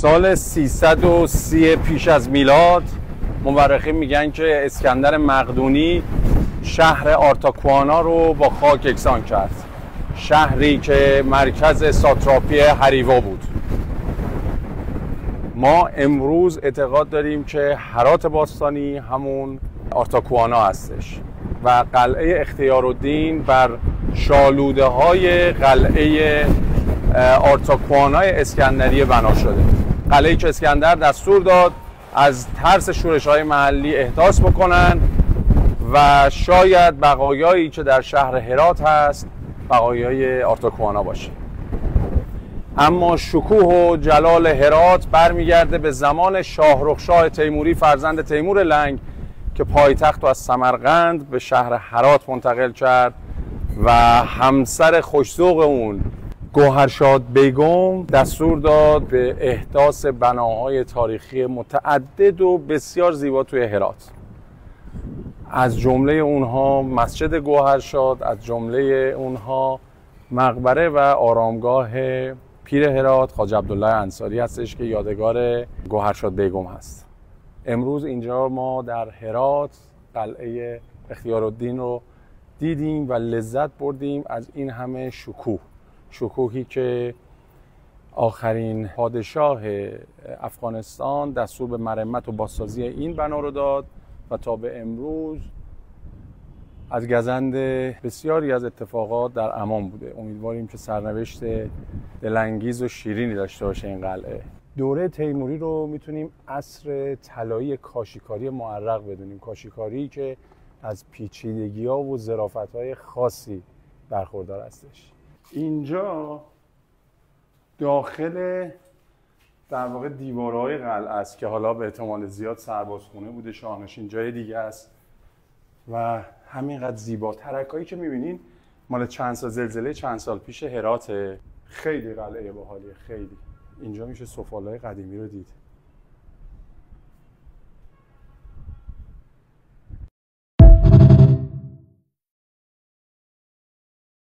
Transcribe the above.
سال 330 پیش از میلاد مورخین میگن که اسکندر مقدونی شهر آرتاکوانا رو با خاک یکسان کرد، شهری که مرکز ساتراپی هریوا بود. ما امروز اعتقاد داریم که هرات باستانی همون آرتاکوانا هستش و قلعه اختیارالدین بر شالوده های قلعه آرتاکوانای اسکندریه بنا شده. قلعه‌ای که اسکندر دستور داد از ترس شورش‌های محلی احداث بکنن و شاید بقایایی که در شهر هرات هست بقایای آرتاکوانا باشه. اما شکوه و جلال هرات برمیگرده به زمان شاهرخشاه تیموری فرزند تیمور لنگ که پایتخت رو از سمرقند به شهر هرات منتقل کرد و همسر خوش‌ذوق اون گوهرشاد بیگم دستور داد به احداث بناهای تاریخی متعدد و بسیار زیبا توی هرات. از جمله اونها مسجد گوهرشاد، از جمله اونها مقبره و آرامگاه پیر هرات خواجه عبدالله انصاری هستش که یادگار گوهرشاد بیگم هست. امروز اینجا ما در هرات قلعه اختیارالدین رو دیدیم و لذت بردیم از این همه شکوه، شکوهی که آخرین پادشاه افغانستان دستور به مرمت و بازسازی این بنا رو داد و تا به امروز از گزند بسیاری از اتفاقات در امان بوده. امیدواریم که سرنوشت دلانگیز و شیرینی داشته باشه این قلعه. دوره تیموری رو میتونیم عصر طلایی کاشیکاری معرق بدونیم، کاشیکاری که از پیچیدگی‌ها و ظرافت‌های خاصی برخوردار هستش. اینجا داخل در واقع دیوارهای قلعه است که حالا به احتمال زیاد سربازخونه بوده، شاهنشین جای دیگه است و همینقدر زیبا. ترکایی که میبینین مال چند سال زلزله چند سال پیش هراته. خیلی قلعه باحالیه، خیلی. اینجا میشه سفالهای قدیمی رو دید.